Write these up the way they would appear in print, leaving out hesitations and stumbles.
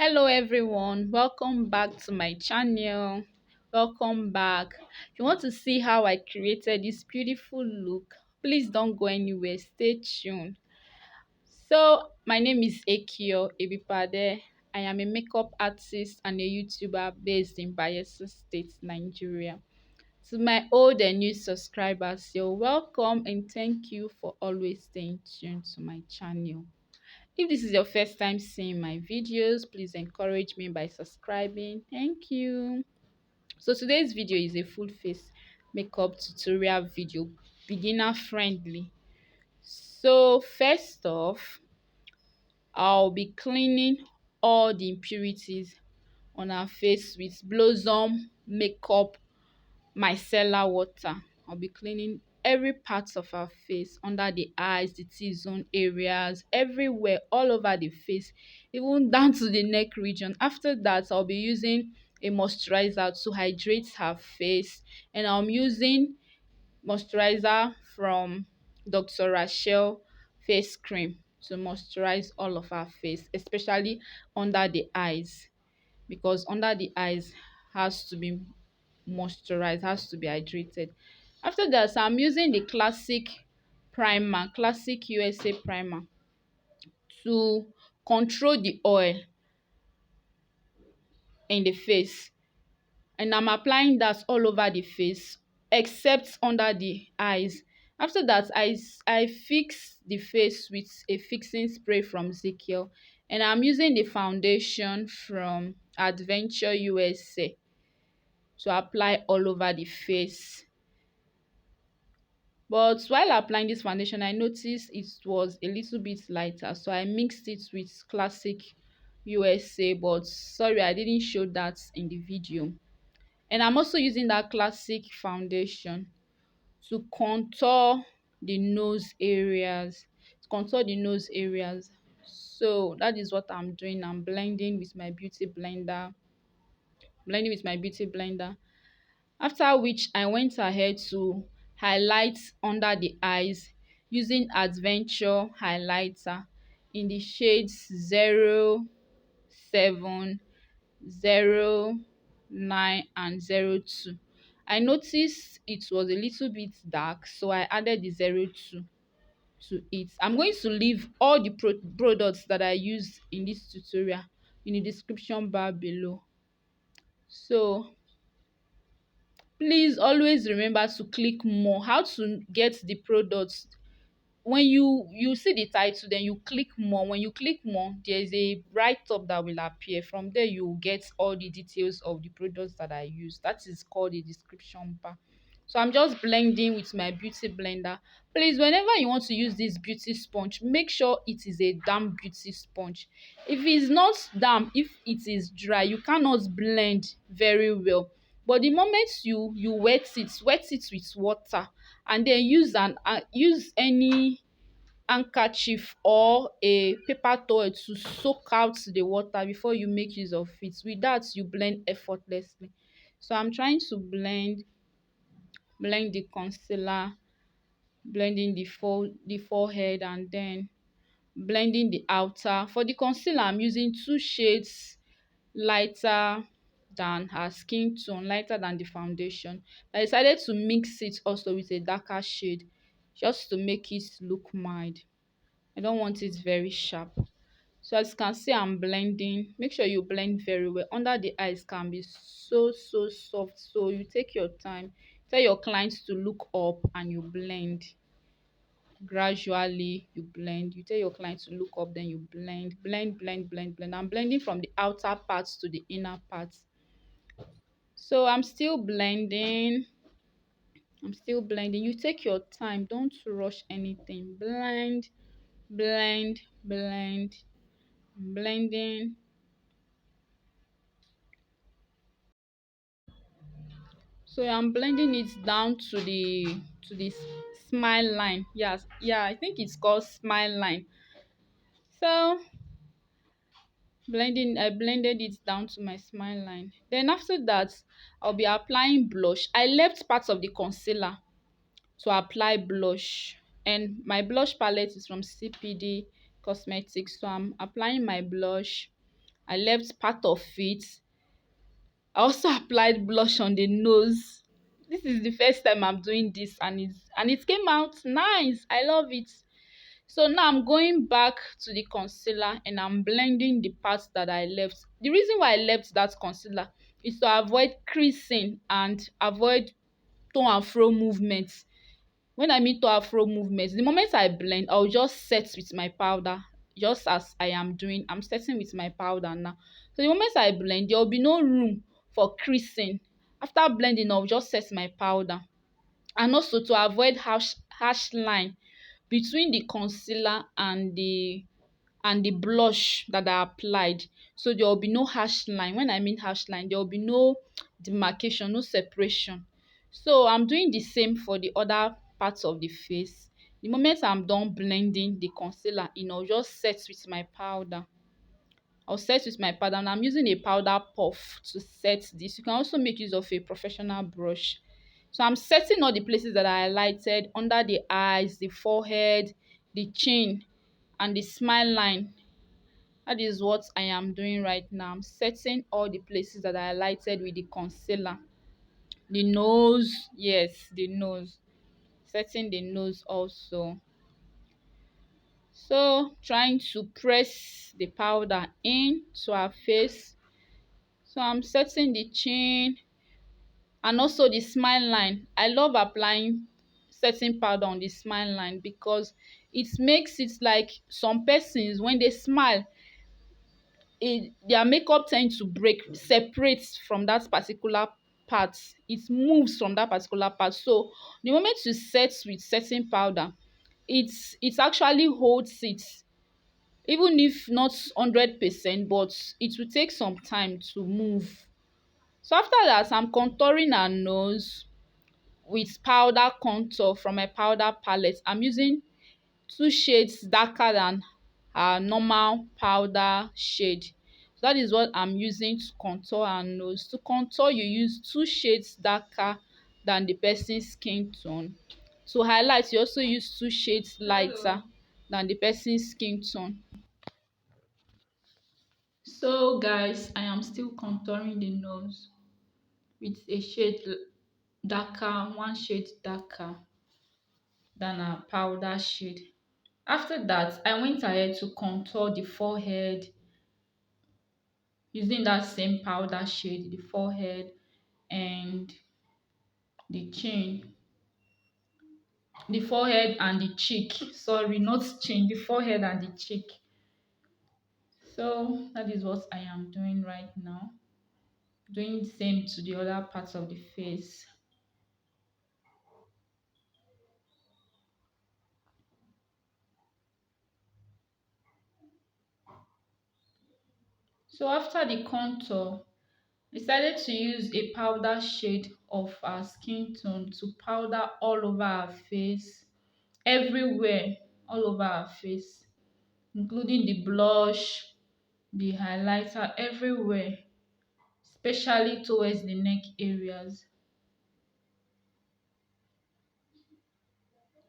Hello everyone, welcome back to my channel. Welcome back. If you want to see how I created this beautiful look, please don't go anywhere, stay tuned. So my name is Ekio Ebipade. I am a makeup artist and a YouTuber based in Bayelsa State, Nigeria. To my old and new subscribers, you're welcome and thank you for always staying tuned to my channel. If this is your first time seeing my videos, please encourage me by subscribing. Thank you. So today's video is a full face makeup tutorial video, beginner friendly. So first off, I'll be cleaning all the impurities on our face with Blossom makeup micellar water. I'll be cleaning every part of our face, under the eyes, the T-zone areas, everywhere, all over the face, even down to the neck region. After that, I'll be using a moisturizer to hydrate her face, and I'm using moisturizer from Dr. Rashel face cream to moisturize all of our face, especially under the eyes, because under the eyes has to be moisturized, has to be hydrated. After that, I'm using the classic USA primer to control the oil in the face, and I'm applying that all over the face except under the eyes. After that, I fix the face with a fixing spray from Zikel, and I'm using the foundation from Adventure USA to apply all over the face. But while applying this foundation, I noticed it was a little bit lighter, so I mixed it with classic USA, but sorry, I didn't show that in the video. And I'm also using that classic foundation to contour the nose areas, so that is what I'm doing. I'm blending with my beauty blender, after which I went ahead to highlight under the eyes using Adventure highlighter in the shades 07, 09 and 02. I noticed it was a little bit dark, so I added the 02 to it. I'm going to leave all the products that I used in this tutorial in the description bar below, so please always remember to click more. How to get the products: when you see the title, then you click more. When you click more, there's a write-up that will appear. From there, you will get all the details of the products that I use. That is called the description bar. So I'm just blending with my beauty blender. Please, whenever you want to use this beauty sponge, make sure it is a damp beauty sponge. If it's not damp, if it is dry, you cannot blend very well. But the moment you wet it with water, and then use any handkerchief or a paper towel to soak out the water before you make use of it. With that, you blend effortlessly. So I'm trying to blend the concealer, blending the forehead, and then blending the outer. For the concealer, I'm using two shades lighter than her skin tone, lighter than the foundation. I decided to mix it also with a darker shade just to make it look mild. I don't want it very sharp. So as you can see, I'm blending. Make sure you blend very well. Under the eyes can be so soft, so you take your time. Tell your clients to look up and you blend gradually. You tell your client to look up, then you blend. I'm blending from the outer parts to the inner parts. So I'm still blending. You take your time, don't rush anything. Blend, blending. So I'm blending it down to the smile line. Yes, yeah, I think it's called smile line. So I blended it down to my smile line. Then after that, I'll be applying blush. I left parts of the concealer to apply blush, and my blush palette is from CPD Cosmetics. So I'm applying my blush I left part of it. I also applied blush on the nose. This is the first time I'm doing this, and it came out nice. I love it. So now I'm going back to the concealer and I'm blending the parts that I left. The reason why I left that concealer is to avoid creasing and avoid to and fro movements. When I mean to and fro movements, the moment I blend, I'll just set with my powder, just as I am doing. I'm setting with my powder now. So the moment I blend, there will be no room for creasing. After blending, I'll just set my powder. And also to avoid harsh line between the concealer and the blush that I applied. So there will be no harsh line. When I mean harsh line, there will be no demarcation, no separation. So I'm doing the same for the other parts of the face. The moment I'm done blending the concealer in, I'll just set with my powder. I'll set with my powder, and I'm using a powder puff to set this. You can also make use of a professional brush. So I'm setting all the places that I highlighted under the eyes, the forehead, the chin, and the smile line. That is what I am doing right now. I'm setting all the places that I highlighted with the concealer. The nose, yes, the nose. Setting the nose also. So trying to press the powder in to our face. So I'm setting the chin and also the smile line. I love applying setting powder on the smile line because it makes it like some persons when they smile, their makeup tends to break, separates from that particular part. It moves from that particular part. So the moment you set with setting powder, it actually holds it, even if not 100%, but it will take some time to move. So after that, I'm contouring her nose with powder contour from my powder palette. I'm using 2 shades darker than our normal powder shade. So that is what I'm using to contour her nose. To contour, you use 2 shades darker than the person's skin tone. To highlight, you also use 2 shades lighter than the person's skin tone. So guys, I am still contouring the nose with a shade darker, 1 shade darker than a powder shade. After that, I went ahead to contour the forehead using that same powder shade, the forehead and the chin. The forehead and the cheek. Sorry, not chin, the forehead and the cheek. So that is what I am doing right now. Doing the same to the other parts of the face. So after the contour, decided to use a powder shade of our skin tone to powder all over our face, everywhere, all over our face, including the blush, the highlighter, everywhere, especially towards the neck areas.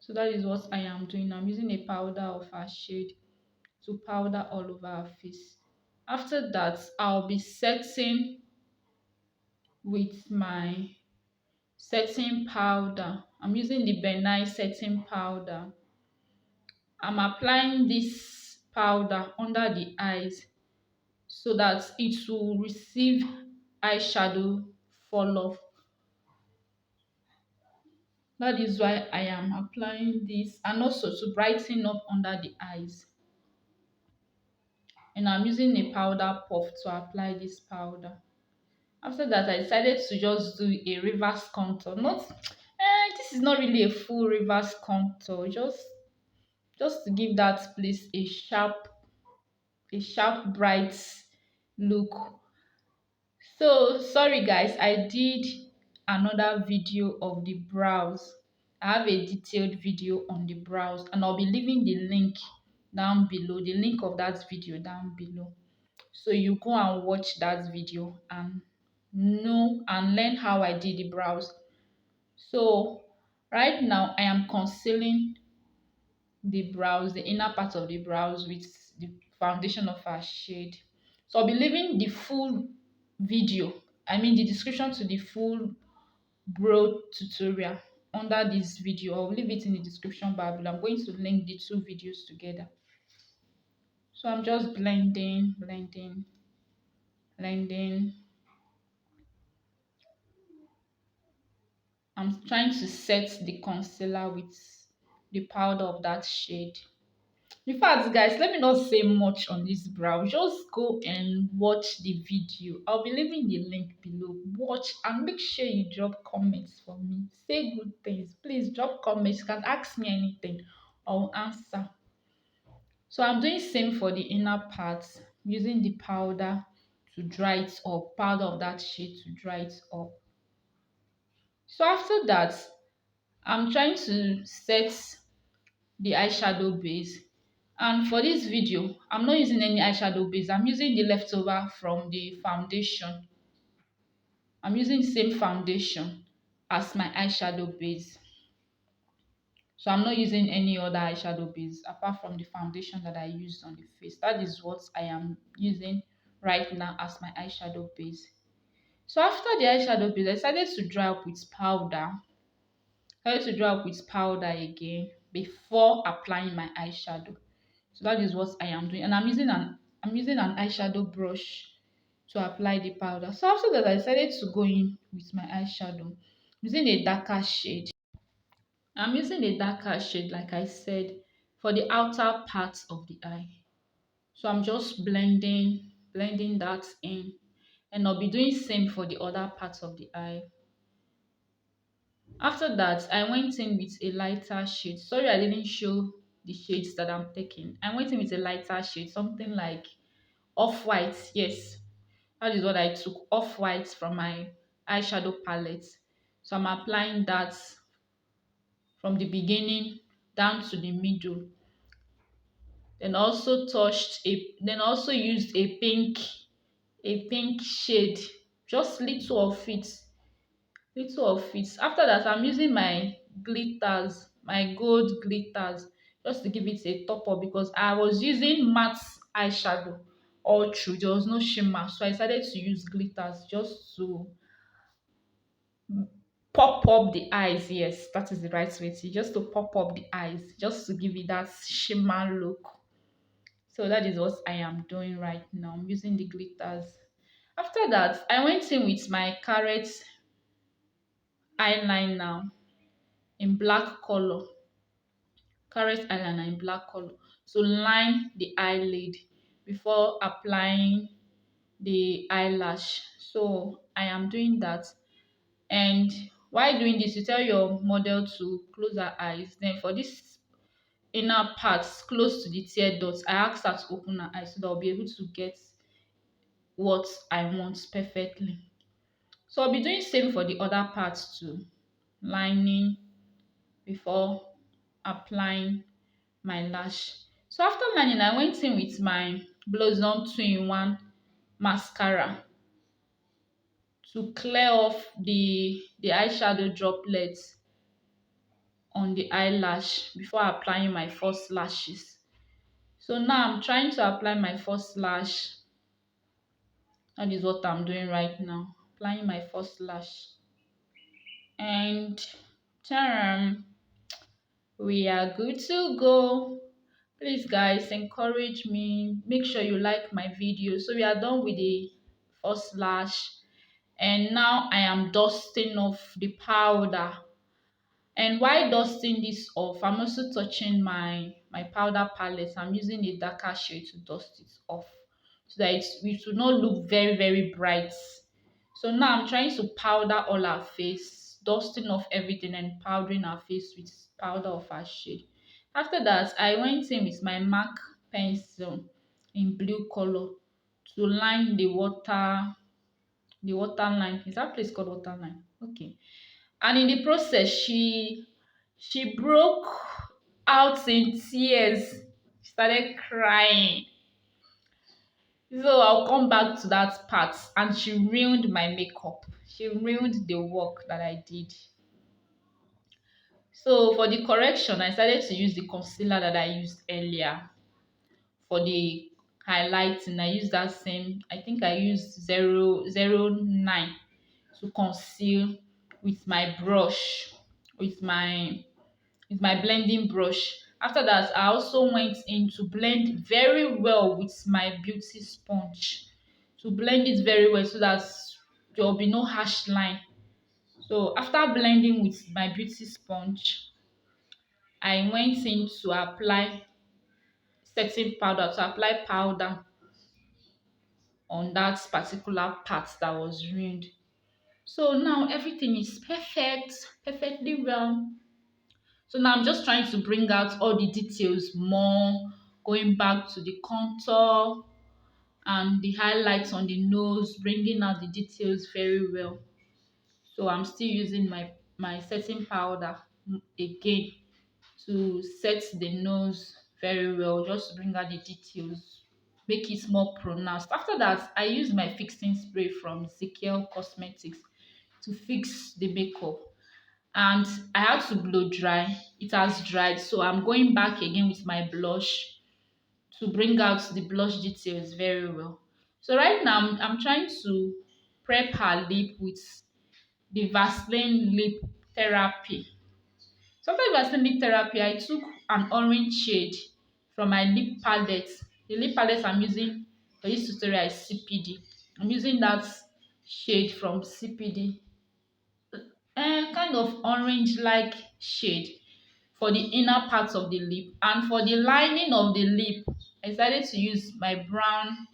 So that is what I am doing. I'm using a powder of our shade to powder all over our face. After that, I'll be setting with my setting powder. I'm using the benign setting powder. I'm applying this powder under the eyes so that it will receive eyeshadow fall off. That is why I am applying this, and also to brighten up under the eyes. And I'm using a powder puff to apply this powder. After that, I decided to just do a reverse contour. This is not really a full reverse contour, just to give that place a sharp bright look. So sorry guys, I did another video of the brows. I have a detailed video on the brows, and I'll be leaving the link down below, the link of that video down below, so you go and watch that video and know and learn how I did the brows. So right now I am concealing the brows, the inner part of the brows, with the foundation of our shade. So I'll be leaving the full video, I mean the description to the full brow tutorial under this video. I'll leave it in the description bar below. I'm going to link the two videos together. So I'm just blending. I'm trying to set the concealer with the powder of that shade. In fact, guys, let me not say much on this brow. Just go and watch the video. I'll be leaving the link below. Watch and make sure you drop comments for me. Say good things. Please drop comments. You can ask me anything. I'll answer. So I'm doing same for the inner parts, using the powder to dry it up, powder of that shade to dry it up. So after that, I'm trying to set the eyeshadow base, and for this video I'm not using any eyeshadow base. I'm using the leftover from the foundation. I'm using the same foundation as my eyeshadow base, so I'm not using any other eyeshadow base apart from the foundation that I used on the face. That is what I am using right now as my eyeshadow base. So after the eyeshadow base, I decided to dry up with powder. Again before applying my eyeshadow. So that is what I am doing, and I'm using an eyeshadow brush to apply the powder. So after that, I decided to go in with my eyeshadow using a darker shade. I'm using a darker shade, like I said, for the outer parts of the eye. So I'm just blending that in, and I'll be doing same for the other parts of the eye. After that, I went in with a lighter shade. Sorry, I didn't show the shades that I'm taking. I went in with a lighter shade, something like off-white. Yes, that is what I took, off-white, from my eyeshadow palette. So I'm applying that from the beginning down to the middle. Then also used a pink shade, just little of it. After that, I'm using my glitters, my gold glitters, just to give it a top up, because I was using matte eyeshadow all through. There was no shimmer, so I decided to use glitters just to pop up the eyes. Yes, that is the right way to, just to pop up the eyes, just to give it that shimmer look. So that is what I am doing right now. I'm using the glitters. After that, I went in with my Karite eyeliner in black color, to line the eyelid before applying the eyelash. So I am doing that. And while doing this, you tell your model to close her eyes. Then for this inner parts close to the tear dots, I ask her to open her eyes so that I'll be able to get what I want perfectly. So I'll be doing same for the other parts too, lining before applying my lash. So after lining, I went in with my Blossom 2-in-1 mascara to clear off the eyeshadow droplets on the eyelash before applying my first lashes. So now I'm trying to apply my first lash. That is what I'm doing right now, applying my first lash. And we are good to go. Please guys, encourage me, make sure you like my video. So we are done with the first lash, and now I am dusting off the powder. And while dusting this off, I'm also touching my powder palette. I'm using a darker shade to dust it off so that it will not look very bright. So now I'm trying to powder all her face, dusting off everything and powdering her face with powder of her shade. After that, I went in with my MAC pencil in blue color to line the water line. Is that place called water line? Okay. And in the process, she broke out in tears. She started crying. So I'll come back to that part. And she ruined my makeup. She ruined the work that I did. So for the correction, I started to use the concealer that I used earlier for the highlighting. I use that same, I think I use 009 to conceal with my brush, with my blending brush. After that, I also went in to blend very well with my beauty sponge, to blend it very well so that there will be no harsh line. So after blending with my beauty sponge, I went in to apply setting powder, to apply powder on that particular part that was ruined. So now everything is perfectly well. So now I'm just trying to bring out all the details more, going back to the contour and the highlights on the nose, bringing out the details very well. So I'm still using my setting powder again to set the nose very well, just to bring out the details, make it more pronounced. After that, I use my fixing spray from Zikel Cosmetics to fix the makeup, and I had to blow dry. It has dried, so I'm going back again with my blush to bring out the blush details very well. So right now I'm trying to prep her lip with the Vaseline lip therapy. So after the Vaseline lip therapy, I took an orange shade from my lip palette. The lip palette I'm using for this tutorial is CPD. I'm using that shade from CPD, and kind of orange like shade for the inner part of the lip. And for the lining of the lip, I decided to use my brown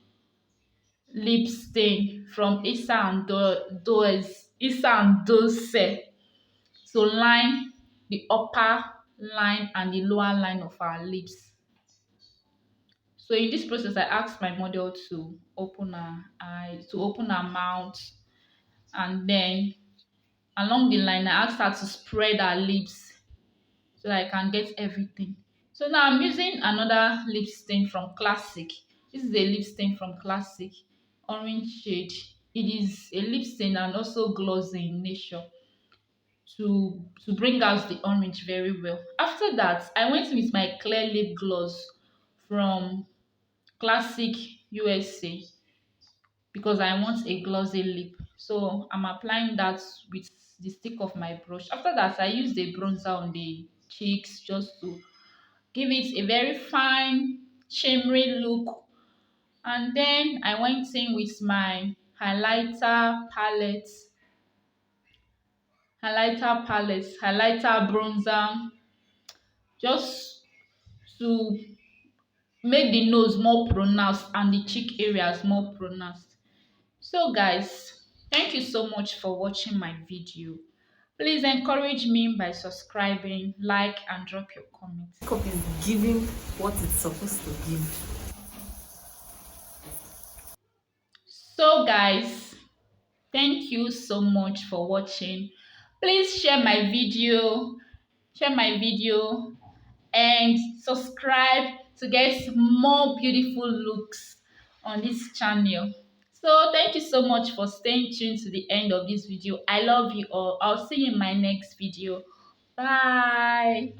lip stain from Issa and Dose to line the upper line and the lower line of our lips. So in this process, I asked my model to open her eyes, to open her mouth, and then along the line, I asked her to spread her lips so that I can get everything. So now I'm using another lip stain from Classic. This is a lip stain from Classic, orange shade. It is a lip stain and also glossy in nature to bring out the orange very well. After that, I went in with my clear lip gloss from Classic USA because I want a glossy lip. So I'm applying that with the stick of my brush. After that, I used a bronzer on the cheeks just to give it a very fine shimmery look. And then I went in with my highlighter bronzer, just to make the nose more pronounced and the cheek areas more pronounced. So guys, thank you so much for watching my video. Please encourage me by subscribing, like, and drop your comments. Makeup is giving what it's supposed to give. So guys, thank you so much for watching. Please share my video and subscribe to get more beautiful looks on this channel. So thank you so much for staying tuned to the end of this video. I love you all. I'll see you in my next video. Bye.